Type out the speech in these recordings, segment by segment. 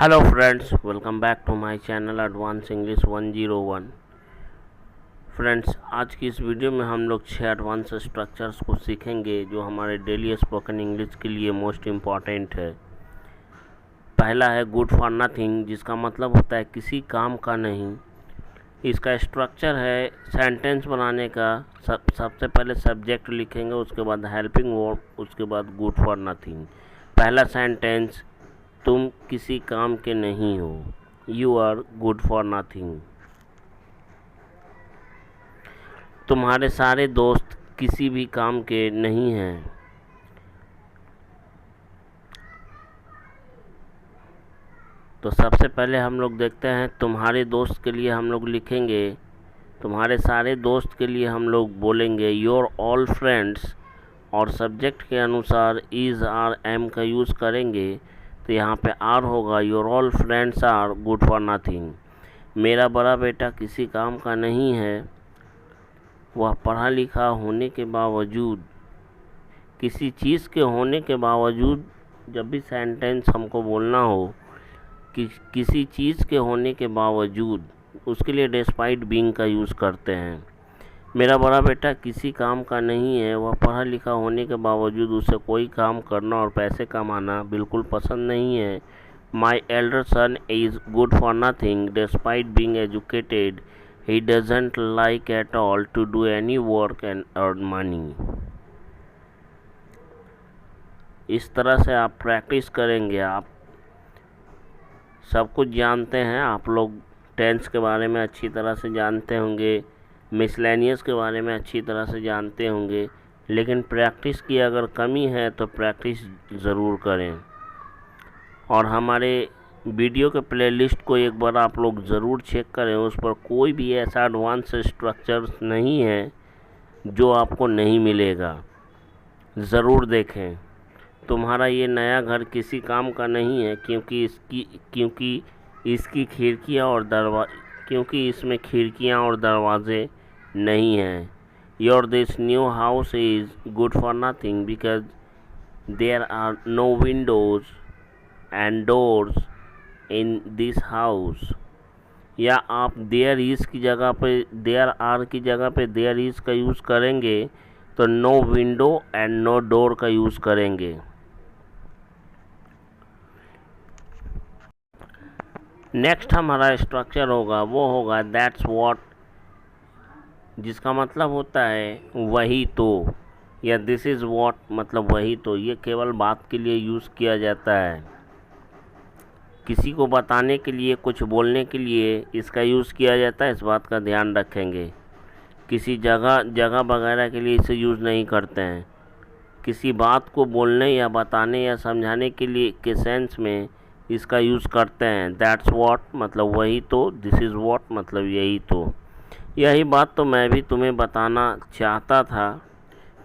Hello friends, welcome back to my channel advance English 101। Friends, आज की इस video में हम लोग 6 एडवांस स्ट्रक्चर्स को सीखेंगे जो हमारे डेली स्पोकन इंग्लिश के लिए मोस्ट इम्पॉर्टेंट है। पहला है गुड फॉर नथिंग, जिसका मतलब होता है किसी काम का नहीं। इसका स्ट्रक्चर है सेंटेंस बनाने का। सबसे पहले सब्जेक्ट लिखेंगे, उसके बाद हेल्पिंग वर्ब, उसके बाद गुड फॉर नथिंग। पहला सेंटेंस, तुम किसी काम के नहीं हो, you are good for nothing. तुम्हारे सारे दोस्त किसी भी काम के नहीं हैं। तो सबसे पहले हम लोग देखते हैं, तुम्हारे दोस्त के लिए हम लोग लिखेंगे, तुम्हारे सारे दोस्त के लिए हम लोग बोलेंगे योर ऑल फ्रेंड्स, और सब्जेक्ट के अनुसार इज़ आर एम का यूज़ करेंगे। तो यहाँ पे आर होगा, your all friends are good for nothing. मेरा बड़ा बेटा किसी काम का नहीं है, वह पढ़ा लिखा होने के बावजूद, किसी चीज़ के होने के बावजूद, जब भी सेंटेंस हमको बोलना हो कि किसी चीज़ के होने के बावजूद, उसके लिए डिस्पाइट बीइंग का यूज़ करते हैं। मेरा बड़ा बेटा किसी काम का नहीं है, वह पढ़ा लिखा होने के बावजूद उसे कोई काम करना और पैसे कमाना बिल्कुल पसंद नहीं है। My elder son is good for nothing despite being educated, he doesn't like at all to do any work and earn money. इस तरह से आप प्रैक्टिस करेंगे। आप सब कुछ जानते हैं, आप लोग टेंस के बारे में अच्छी तरह से जानते होंगे, मिसलेनियस के बारे में अच्छी तरह से जानते होंगे, लेकिन प्रैक्टिस की अगर कमी है तो प्रैक्टिस ज़रूर करें। और हमारे वीडियो के प्लेलिस्ट को एक बार आप लोग ज़रूर चेक करें, उस पर कोई भी ऐसा एडवांस स्ट्रक्चर नहीं है जो आपको नहीं मिलेगा। ज़रूर देखें। तुम्हारा ये नया घर किसी काम का नहीं है, क्योंकि इसमें खिड़कियाँ और दरवाजे नहीं हैं। Your this new house is good for nothing because there are no windows and doors in this house. या आप देयर इज़ की जगह पे, देयर आर की जगह पे देयर इज़ का यूज़ करेंगे तो no window and no door का यूज़ करेंगे। नेक्स्ट हमारा स्ट्रक्चर होगा, वो होगा दैट्स व्हाट, जिसका मतलब होता है वही तो, या दिस इज़ व्हाट मतलब वही तो। ये केवल बात के लिए यूज़ किया जाता है, किसी को बताने के लिए, कुछ बोलने के लिए इसका यूज़ किया जाता है। इस बात का ध्यान रखेंगे। किसी जगह वगैरह के लिए इसे यूज़ नहीं करते हैं। किसी बात को बोलने या बताने या समझाने के लिए के सेंस में इसका यूज़ करते हैं। दैट्स व्हाट मतलब वही तो, दिस इज़ व्हाट मतलब यही तो। यही बात तो मैं भी तुम्हें बताना चाहता था।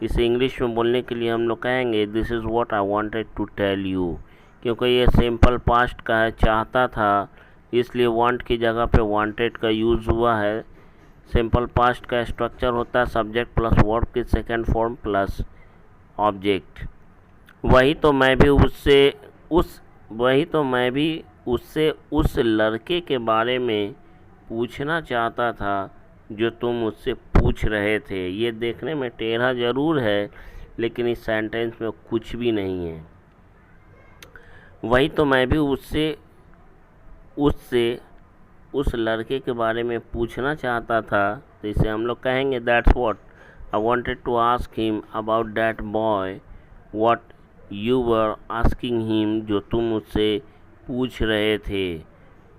इसे इंग्लिश में बोलने के लिए हम लोग कहेंगे this is what I wanted to tell you, क्योंकि ये सिंपल पास्ट का है, चाहता था, इसलिए वांट की जगह पे वांटेड का यूज़ हुआ है। सिंपल पास्ट का स्ट्रक्चर होता है सब्जेक्ट प्लस वर्ब की सेकेंड फॉर्म प्लस ऑब्जेक्ट। वही तो मैं भी उससे उस लड़के के बारे में पूछना चाहता था जो तुम मुझसे पूछ रहे थे। ये देखने में टेढ़ा ज़रूर है, लेकिन इस सेंटेंस में कुछ भी नहीं है। वही तो मैं भी उससे उस लड़के के बारे में पूछना चाहता था, तो इसे हम लोग कहेंगे that's what I wanted to ask him about that boy what you were asking him, जो तुम मुझसे पूछ रहे थे।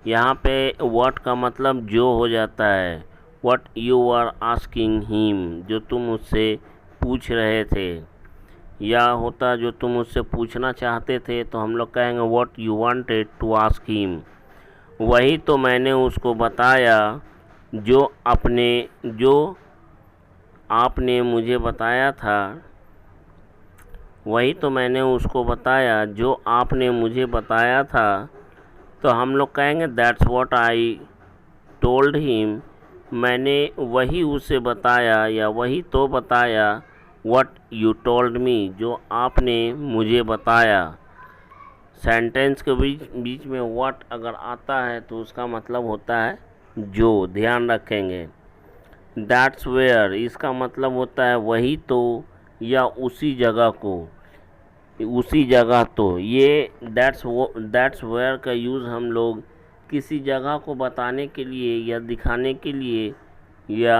यहाँ पे व्हाट का मतलब जो हो जाता है, what you are asking him, जो तुम मुझसे पूछ रहे थे। या होता जो तुम मुझसे पूछना चाहते थे, तो हम लोग कहेंगे what you wanted to ask him. वही तो मैंने उसको बताया जो आपने मुझे बताया था। वही तो मैंने उसको बताया जो आपने मुझे बताया था। तो हम लोग कहेंगे that's what I told him, मैंने वही उसे बताया या वही तो बताया व्हाट यू टोल्ड मी, जो आपने मुझे बताया। सेंटेंस के बीच बीच में व्हाट अगर आता है तो उसका मतलब होता है जो, ध्यान रखेंगे। दैट्स वेयर इसका मतलब होता है वही तो या उसी जगह को, उसी जगह तो। ये दैट्स वेयर का यूज़ हम लोग किसी जगह को बताने के लिए या दिखाने के लिए या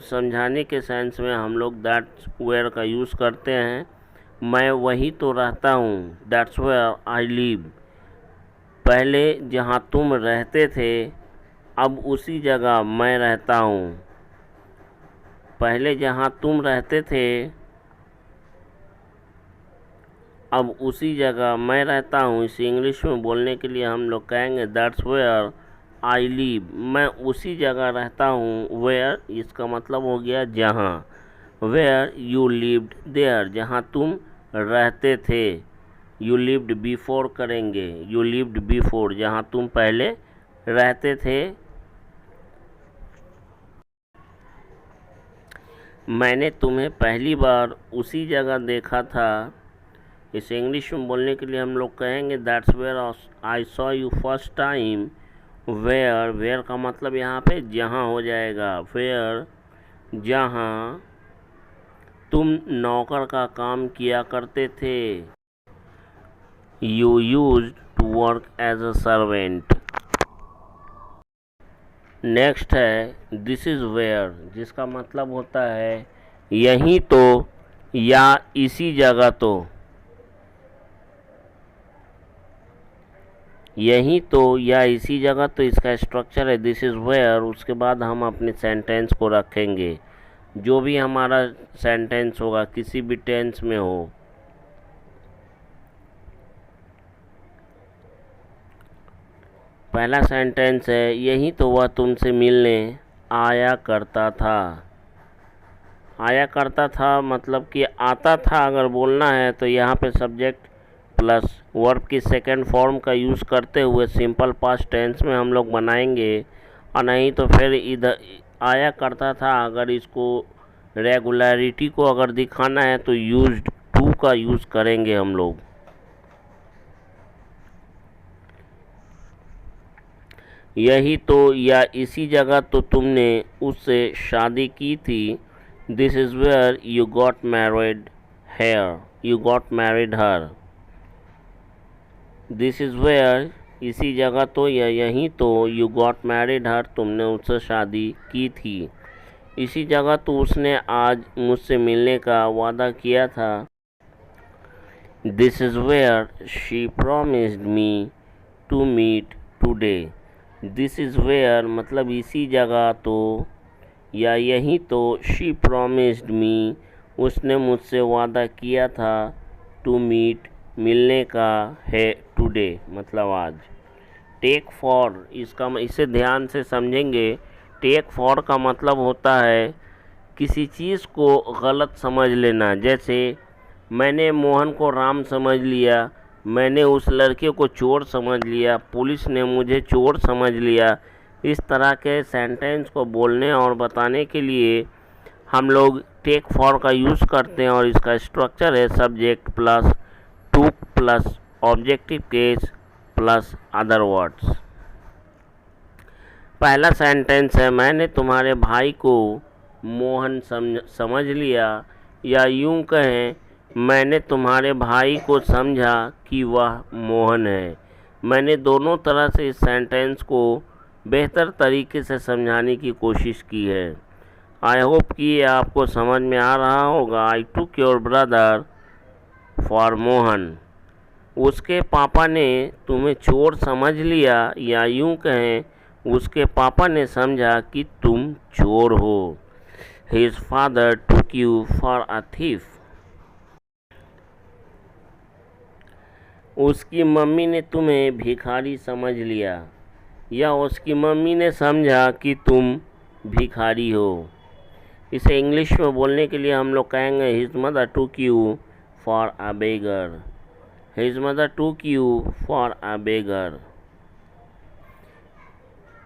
समझाने के सेंस में हम लोग दैट्स वेयर का यूज़ करते हैं। मैं वही तो रहता हूँ, दैट्स वेयर आई लिव। पहले जहाँ तुम रहते थे अब उसी जगह मैं रहता हूँ। पहले जहाँ तुम रहते थे अब उसी जगह मैं रहता हूँ। इसे इंग्लिश में बोलने के लिए हम लोग कहेंगे दैट्स वेयर आई लिव। मैं उसी जगह रहता हूँ। वेयर इसका मतलब हो गया जहाँ। वेयर यू लिव्ड देयर जहाँ तुम रहते थे। यू लिव्ड बिफोर करेंगे, यू लिव्ड बिफोर जहाँ तुम पहले रहते थे। मैंने तुम्हें पहली बार उसी जगह देखा था। इसे इंग्लिश में बोलने के लिए हम लोग कहेंगे that's where I saw you first time. Where का मतलब यहाँ पे जहाँ हो जाएगा। वेयर जहाँ तुम नौकर का काम किया करते थे। You used to work as a servant. Next है दिस इज़ वेयर जिसका मतलब होता है यहीं तो या इसी जगह तो। यहीं तो या इसी जगह तो इसका स्ट्रक्चर है दिस इज़ वेयर। उसके बाद हम अपने सेंटेंस को रखेंगे। जो भी हमारा सेंटेंस होगा किसी भी टेंस में हो। पहला सेंटेंस है यही तो वह तुमसे मिलने आया करता था। आया करता था मतलब कि आता था अगर बोलना है तो यहाँ पे सब्जेक्ट प्लस वर्ब की सेकंड फॉर्म का यूज़ करते हुए सिंपल पास्ट टेंस में हम लोग बनाएंगे। और नहीं तो फिर इधर आया करता था अगर इसको रेगुलरिटी को अगर दिखाना है तो यूज्ड टू का यूज़ करेंगे हम लोग। यही तो या इसी जगह तो तुमने उससे शादी की थी। This is where you got married here, you got married her. This is where इसी जगह तो या यहीं तो यू गॉट मैरिड हर तुमने उससे शादी की थी। इसी जगह तो उसने आज मुझसे मिलने का वादा किया था। This is where she promised me to meet today. This is where मतलब इसी जगह तो या यहीं तो शी प्रॉमिस्ड मी उसने मुझसे वादा किया था टू मीट मिलने का है टुडे मतलब आज। टेक फॉर इसे ध्यान से समझेंगे। टेक फॉर का मतलब होता है किसी चीज़ को गलत समझ लेना। जैसे मैंने मोहन को राम समझ लिया, मैंने उस लड़के को चोर समझ लिया, पुलिस ने मुझे चोर समझ लिया। इस तरह के सेंटेंस को बोलने और बताने के लिए हम लोग टेक फॉर का यूज़ करते हैं। और इसका स्ट्रक्चर है subject plus two plus objective case plus other words. पहला सेंटेंस है मैंने तुम्हारे भाई को मोहन समझ लिया, या यूं कहें मैंने तुम्हारे भाई को समझा कि वह मोहन है। मैंने दोनों तरह से इस सेंटेंस को बेहतर तरीके से समझाने की कोशिश की है। आई होप कि ये आपको समझ में आ रहा होगा। आई टूक योर ब्रदर फॉर मोहन। उसके पापा ने तुम्हें चोर समझ लिया, या यूं कहें उसके पापा ने समझा कि तुम चोर हो। His father took you for a thief. उसकी मम्मी ने तुम्हें भिखारी समझ लिया, या उसकी मम्मी ने समझा कि तुम भिखारी हो। इसे इंग्लिश में बोलने के लिए हम लोग कहेंगे His mother took you for a beggar. His mother took you for a beggar.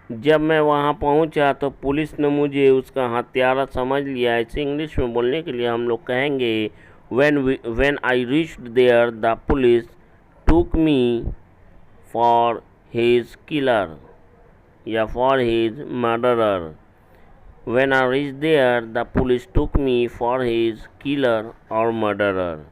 जब मैं वहाँ पहुँचा तो पुलिस ने मुझे उसका हत्यारा समझ लिया। इसे इंग्लिश में बोलने के लिए हम लोग कहेंगे When I reached there, the police took me for his killer या for his murderer. When I reached there, the police took me for his killer or murderer.